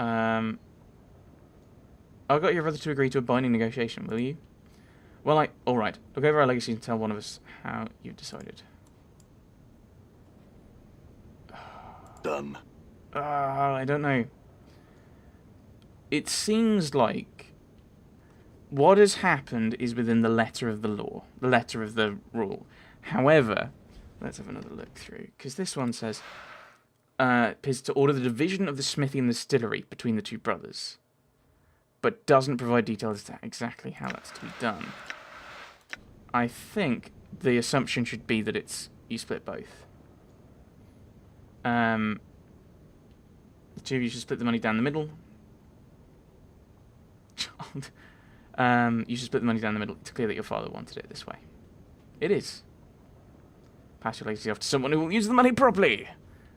I've got your brother to agree to a binding negotiation, will you? Well, alright. Look over our legacy and tell one of us how you've decided. Done. I don't know. It seems like what has happened is within the letter of the law, the letter of the rule. However, let's have another look through, because this one says, is to order the division of the smithy and the distillery between the two brothers, but doesn't provide details as to exactly how that's to be done. I think the assumption should be that you split both. The two of you should split the money down the middle. You should split the money down the middle. It's clear that your father wanted it this way. It is. Pass your legacy off to someone who will use the money properly.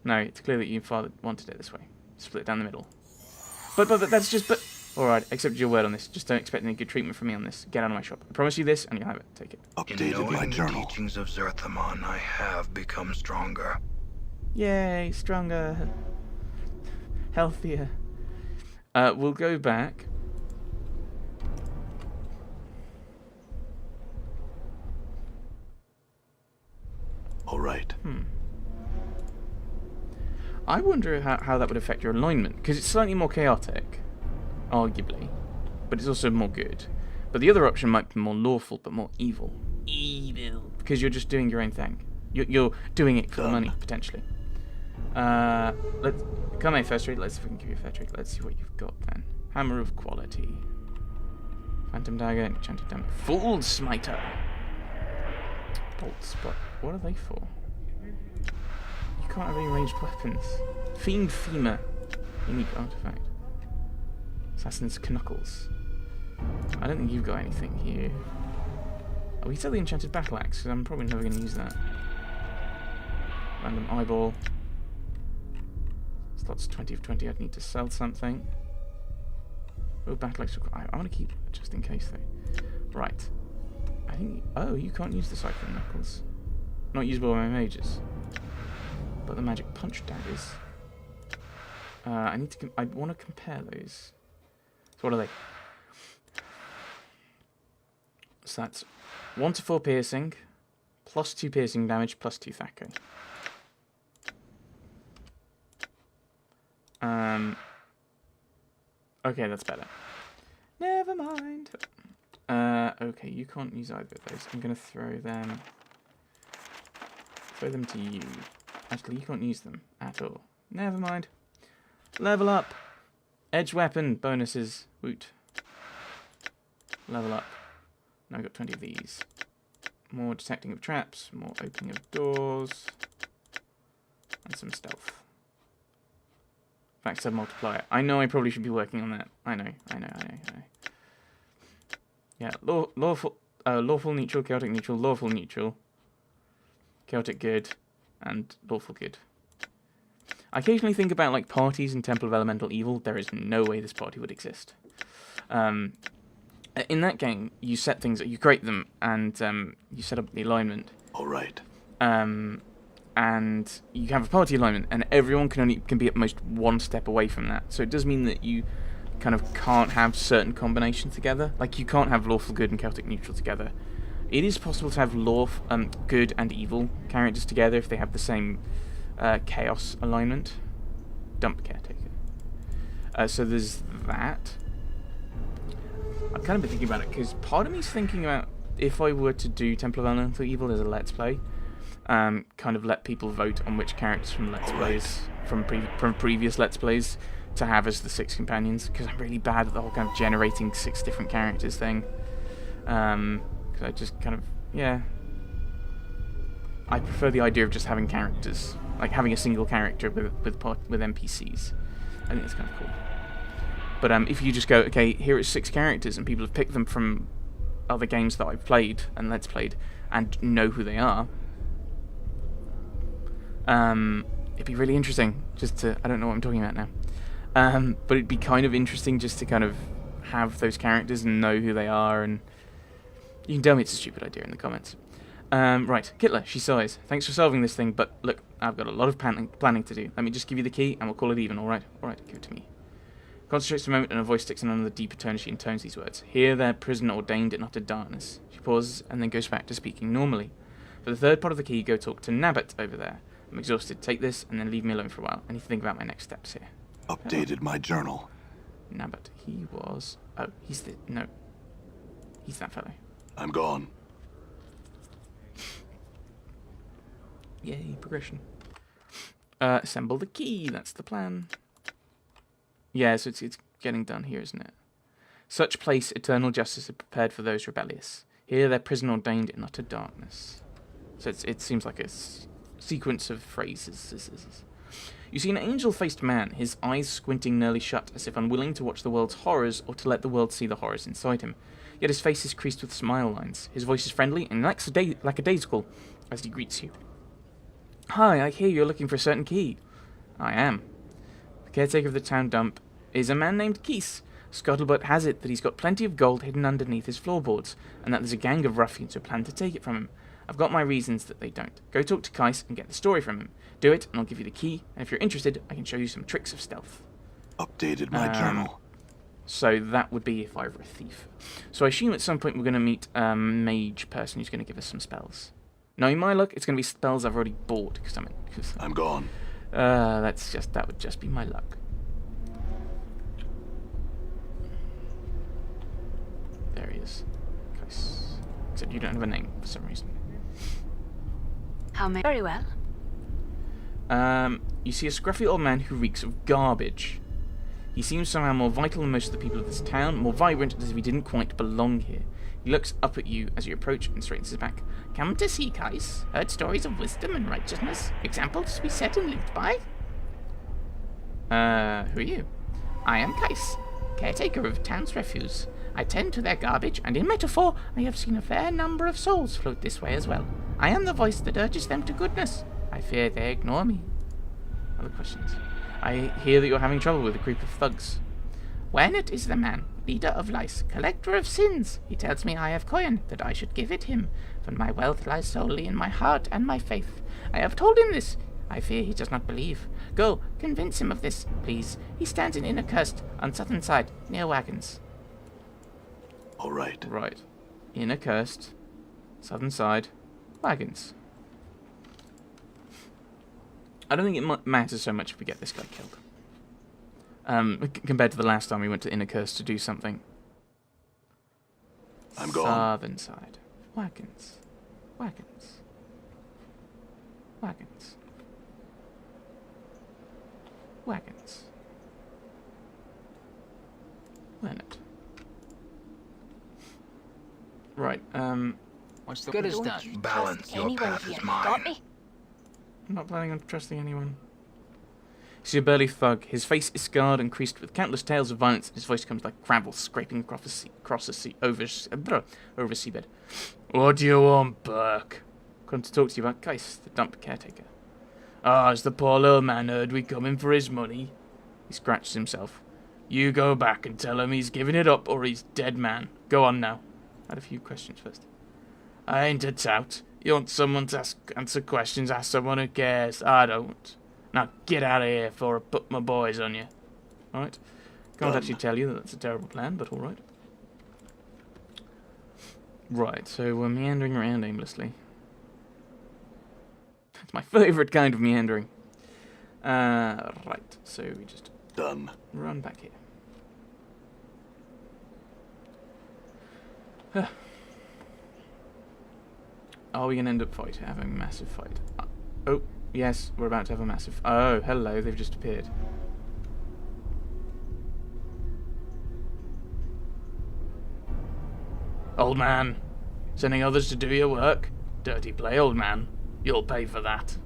No, it's clear that your father wanted it this way. Split it down the middle. But that's just... Alright, accept your word on this. Just don't expect any good treatment from me on this. Get out of my shop. I promise you this, and you'll have it. Take it. Updated my journal. The teachings of Zerthamon, I have become stronger. Yay, stronger. Healthier. We'll go back. Alright. I wonder how that would affect your alignment, because it's slightly more chaotic, arguably, but it's also more good. But the other option might be more lawful, but more evil. Evil. Because you're just doing your own thing. You're doing it for the money, potentially. Come here, first trade. Let's see if we can give you a fair trade. Let's see what you've got then. Hammer of quality. Phantom dagger, enchanted damage. Fooled smiter. Bolt spot. What are they for? You can't have any ranged weapons. Fiend femur. Unique artifact. Assassin's knuckles. I don't think you've got anything here. Oh, we sell the enchanted battle axe, because I'm probably never going to use that. Random eyeball. Slots 20 of 20. I'd need to sell something. Oh, battle axe. I want to keep it just in case, though. Right. I think. Oh, you can't use the cyclone knuckles. Not usable by my mages. But the magic punch daggers. I need to. I want to compare those. So what are they? So that's 1 to 4 piercing, plus 2 piercing damage, plus 2 Thaco. Okay, that's better. Never mind. Okay, you can't use either of those. I'm gonna throw them to you. Actually, you can't use them at all. Never mind. Level up. Edge weapon bonuses. Woot. Level up. Now I've got 20 of these. More detecting of traps, more opening of doors, and some stealth. Backstab multiplier. I know I probably should be working on that. I know. Yeah, lawful neutral, chaotic neutral, lawful neutral, chaotic good, and lawful good. I occasionally think about like parties in Temple of Elemental Evil. There is no way this party would exist. In that game, you set things, you create them, and you set up the alignment. All right. And you have a party alignment, and everyone can be at most one step away from that. So it does mean that you kind of can't have certain combinations together. Like you can't have lawful good and chaotic neutral together. It is possible to have good and evil characters together if they have the same chaos alignment. Dump caretaker. So there's that. I've kind of been thinking about it because part of me's thinking about if I were to do Temple of Elemental Evil as a Let's Play, kind of let people vote on which characters from Let's Plays, from previous Let's Plays, to have as the 6 companions, because I'm really bad at the whole kind of generating 6 different characters thing. Because I just kind of, yeah. I prefer the idea of just having characters, like having a single character with NPCs. I think that's kind of cool. But if you just go, okay, here are 6 characters, and people have picked them from other games that I've played and Let's Played, and know who they are, it'd be really interesting just to, I don't know what I'm talking about now, but it'd be kind of interesting just to kind of have those characters and know who they are, and you can tell me it's a stupid idea in the comments. Right, Kittler, she sighs. Thanks for solving this thing, but look, I've got a lot of planning to do. Let me just give you the key, and we'll call it even, alright? Alright, give it to me. Concentrates a moment and a voice sticks in another deeper tone as she intones these words. Here their prison ordained in utter darkness. She pauses and then goes back to speaking normally. For the third part of the key, go talk to Nabbit over there. I'm exhausted. Take this and then leave me alone for a while. I need to think about my next steps here. Updated my journal. Nabbit. He was... Oh, he's the... No. He's that fellow. I'm gone. Yay, progression. Assemble the key. That's the plan. Yeah, so it's getting done here, isn't it? Such place eternal justice is prepared for those rebellious. Here their prison ordained in utter darkness. So it seems like a sequence of phrases. You see an angel-faced man, his eyes squinting nearly shut, as if unwilling to watch the world's horrors or to let the world see the horrors inside him. Yet his face is creased with smile lines. His voice is friendly and lackadaisical as he greets you. Hi, I hear you're looking for a certain key. I am. The caretaker of the town dump is a man named Keese. Scuttlebutt has it that he's got plenty of gold hidden underneath his floorboards, and that there's a gang of ruffians who plan to take it from him. I've got my reasons that they don't. Go talk to Kais and get the story from him. Do it, and I'll give you the key, and if you're interested, I can show you some tricks of stealth. Updated my journal. So that would be if I were a thief. So I assume at some point we're going to meet a mage person who's going to give us some spells. Knowing my luck, it's going to be spells I've already bought, because I'm gone. that would just be my luck. There he is. Kais. Except you don't have a name for some reason. How may... Very well. You see a scruffy old man who reeks of garbage. He seems somehow more vital than most of the people of this town, more vibrant, as if he didn't quite belong here. He looks up at you as you approach and straightens his back. Come to see, Kais. Heard stories of wisdom and righteousness. Examples to be set and lived by. Who are you? I am Kais, caretaker of town's refuse. I tend to their garbage, and in metaphor, I have seen a fair number of souls float this way as well. I am the voice that urges them to goodness. I fear they ignore me. Other questions? I hear that you're having trouble with a group of thugs. Wernet is the man, leader of lice, collector of sins. He tells me I have coin, that I should give it him, for my wealth lies solely in my heart and my faith. I have told him this. I fear he does not believe. Go, convince him of this, please. He stands in Curst, on southern side, near wagons. All right. Right. Curst, southern side, wagons. I don't think it matters so much if we get this guy killed. Compared to the last time we went to Curst to do something. I'm gone. Southern side. Wagons. Wagons. Wagons. Wagons. Wernet. Right, What's the Good as Don't done. you Balance, trust your anyone path here, is mine. Got me? I'm not planning on trusting anyone. You see a burly thug. His face is scarred and creased with countless tales of violence, and his voice comes like gravel scraping across a sea, over a seabed. What do you want, Burke? Come to talk to you about Kais, the dump caretaker. Has the poor little man heard we come in for his money? He scratches himself. You go back and tell him he's giving it up or he's dead man. Go on now. I had a few questions first. I ain't a tout. You want someone to answer questions, ask someone who cares. I don't. Now get out of here before I put my boys on you. Alright? Can't actually tell you that that's a terrible plan, but alright. Right, so we're meandering around aimlessly. That's my favourite kind of meandering. Right, so we just Done. run back here. Are we going to end up having a massive fight? Oh, yes, we're about to have a massive... Oh, hello, they've just appeared. Old man, sending others to do your work? Dirty play, old man. You'll pay for that.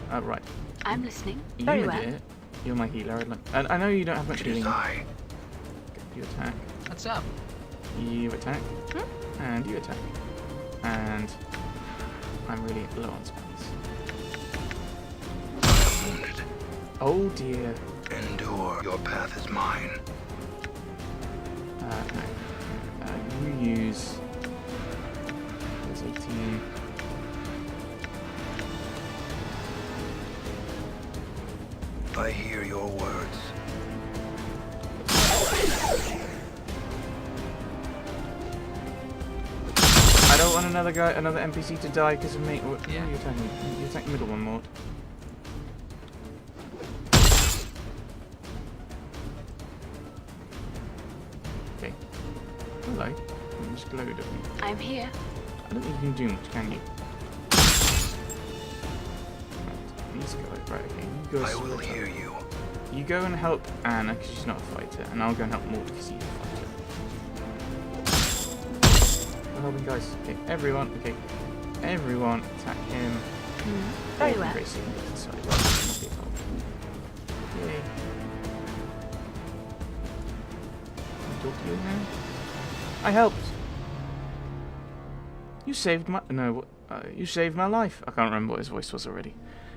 Right. I'm listening. Very You, well. dear, you're my healer. And I know you don't have much It is healing. I. You attack. What's up? You attack. And you attack. And I'm really low on spells. Wounded. Oh dear. Endure. Your path is mine. No. You use... There's 18. I hear your words. I don't want another NPC to die because of me. What are you attacking? You attack the middle one, Mort. Okay. Hello. You just glowed at me. I'm here. I don't think you can do much, can you? Right. These guys, right, okay. You go I will hear you. You go and help Anna because she's not a fighter, and I'll go and help Mort because he's a fighter. We're helping guys. Okay, everyone. Okay, everyone attack him. Very well. Racing. Sorry. Yay. Can I talk to you now? I helped. You saved my you saved my life. I can't remember what his voice was already.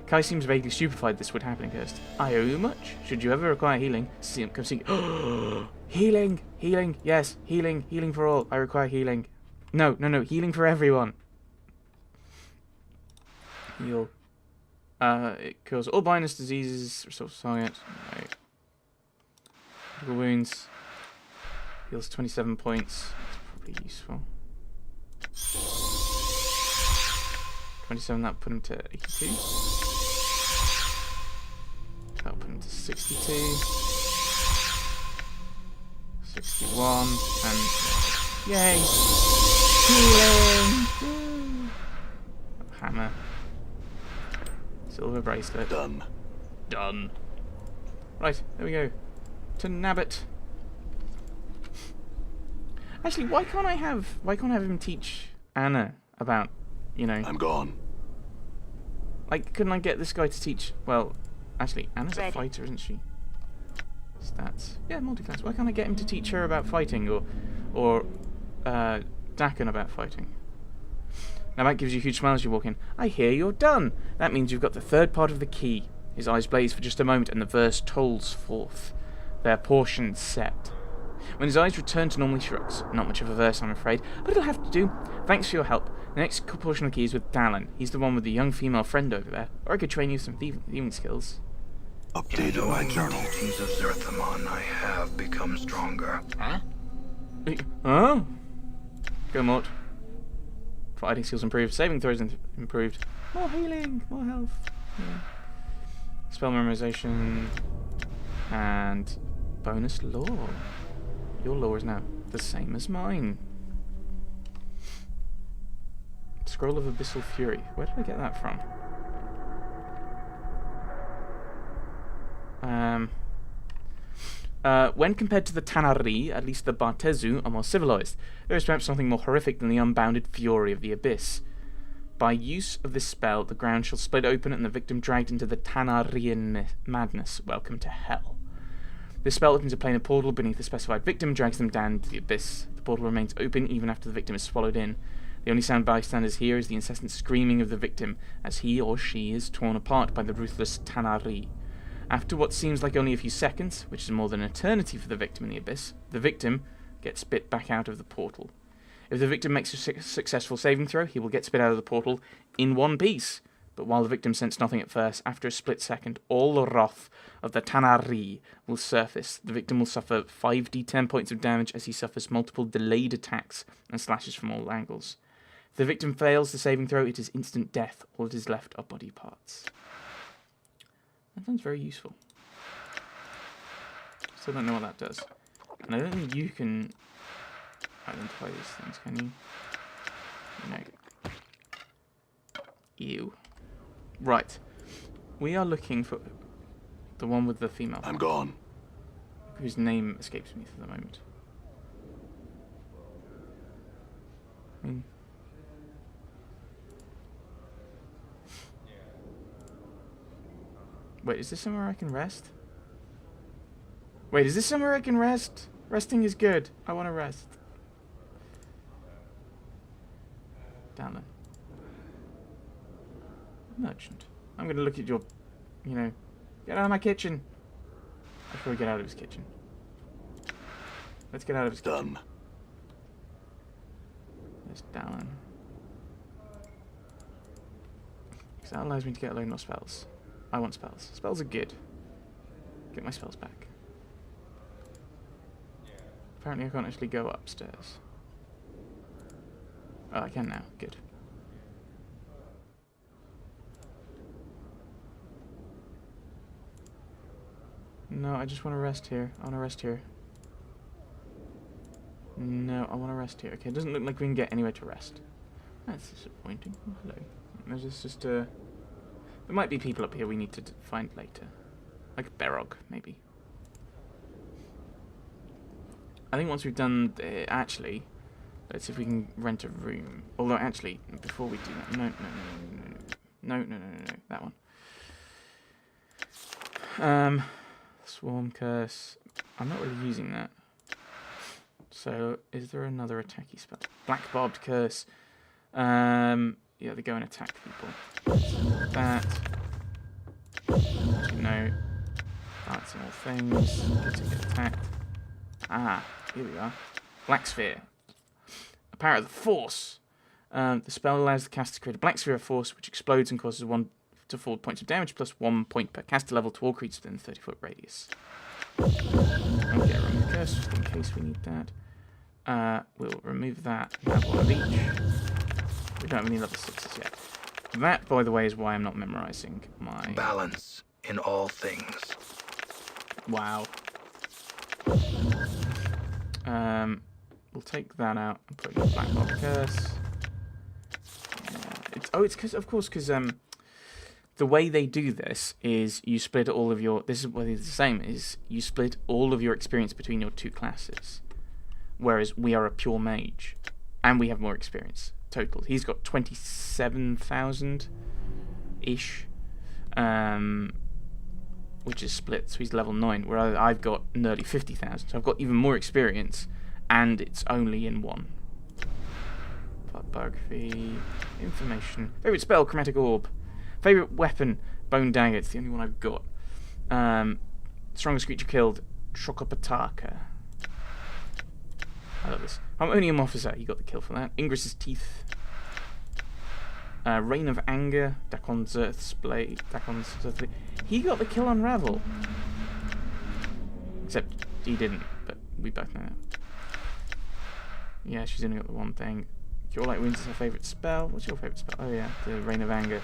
Kai seems vaguely stupefied this would happen, Curst. I owe you much. Should you ever require healing, come see. Healing! Healing! Yes, healing! Healing for all. I require healing. No, healing for everyone. Heal. It cures all blindness, diseases, restores target. Right. Critical wounds. Heals 27 points. That's probably useful. 27, that'll put him to 82. That'll put him to 62. 61. And yay! Healing! Woo. Hammer. Silver bracelet. Done. Done. Right, there we go. To Nabbit. Actually, why can't I have him teach Anna about, you know, I'm gone. like, couldn't I get this guy to teach? Well, actually, Anna's a Ready. fighter, isn't she? Stats. Yeah, multi-class. Why can't I get him to teach her about fighting, or Dakin about fighting? Now that gives you a huge smile as you walk in. I hear you're done. That means you've got the third part of the key. His eyes blaze for just a moment, and the verse tolls forth. Their portions set. When his eyes return to normal, he shrugs. Not much of a verse, I'm afraid, but it'll have to do. Thanks for your help. The next portion of the key is with Dallin. He's the one with the young female friend over there. Or I could train you some thieving skills. Updated my journal. The teachings of Zerthamon, I have become stronger. Huh? Oh? Go, Mort. Fighting skills improved. Saving throws improved. More healing. More health. Yeah. Spell memorization. And bonus lore. Your lore is now the same as mine. Scroll of Abyssal Fury. Where did I get that from? When compared to the Tanar'ri, at least the Bartezu are more civilized. There is perhaps something more horrific than the unbounded fury of the Abyss. By use of this spell, the ground shall split open and the victim dragged into the Tanar'rian madness. Welcome to hell. This spell opens a plane of portal beneath the specified victim and drags them down into the abyss. The portal remains open even after the victim is swallowed in. The only sound bystanders hear is the incessant screaming of the victim as he or she is torn apart by the ruthless Tanar'ri. After what seems like only a few seconds, which is more than an eternity for the victim in the abyss, the victim gets spit back out of the portal. If the victim makes a successful saving throw, he will get spit out of the portal in one piece. But while the victim sensed nothing at first, after a split second, all the wrath of the Tanar'ri will surface. The victim will suffer 5d10 points of damage as he suffers multiple delayed attacks and slashes from all angles. If the victim fails the saving throw, it is instant death. All that is left are body parts. That sounds very useful. Still don't know what that does. And I don't think you can identify these things, can you? No. Ew. Right. We are looking for the one with the female. I'm gone. Whose name escapes me for the moment. I mean... Wait, is this somewhere I can rest? Wait, is this somewhere I can rest? Resting is good. I want to rest. Down there. Merchant. I'm going to look at your, you know, get out of my kitchen. Before we get out of his kitchen. Let's get out of his kitchen. Done. There's Dallin. Because that allows me to get a load more spells. I want spells. Spells are good. Get my spells back. Apparently I can't actually go upstairs. Oh, I can now. Good. No, I just want to rest here. I want to rest here. No, I want to rest here. Okay, it doesn't look like we can get anywhere to rest. That's disappointing. Oh, hello. There's just there might be people up here we need to find later. Like Berog, maybe. I think once we've done actually, let's see if we can rent a room. Although actually, before we do that, no, that one. Swarm Curse. I'm not really using that. So, is there another attacky spell? Black Barbed Curse. Yeah, they go and attack people. That. Actually, no. Balancing all things. Get to get attacked. Ah, here we are. Black Sphere. A power of the Force. The spell allows the caster to create a black sphere of force which explodes and causes 1 to 4 points of damage plus 1 point per caster level to all creatures within the 30-foot radius. I'll get a remove curse just in case we need that. We'll remove that. Have one of each. We don't have any level 6s yet. That, by the way, is why I'm not memorizing my... Balance in all things. Wow. We'll take that out and put in the Black Bob Curse. Yeah, it's because the way they do this is you split all of your... This is what it's the same, is you split all of your experience between your two classes. Whereas we are a pure mage. And we have more experience total. He's got 27,000-ish. Which is split, so he's level 9. Where I've got nearly 50,000. So I've got even more experience. And it's only in one. Biography. Information. Favourite spell, Chromatic Orb. Favourite weapon, Bone Dagger. It's the only one I've got. Strongest creature killed, Trokopataka. I love this. Harmonium Officer, he got the kill for that. Ingris's Teeth. Reign of Anger, Dakon's Earth's Blade. He got the kill on Ravel. Except he didn't, but we both know that. Yeah, she's only got the one thing. Cure Light Wounds is her favourite spell. What's your favourite spell? Oh yeah, the Reign of Anger.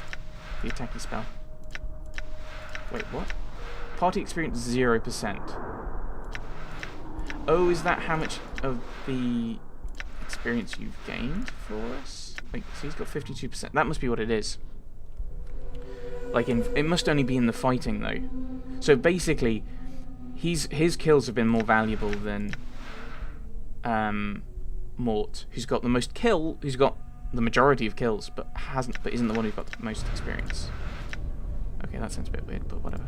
The attacky spell. Wait, what? Party experience 0%. Oh, is that how much of the experience you've gained for us? Like, so he's got 52%. That must be what it is. Like, it must only be in the fighting, though. So basically, his kills have been more valuable than Mort, who's got the most who's got the majority of kills, but isn't the one who's got the most experience. Okay, that sounds a bit weird, but whatever.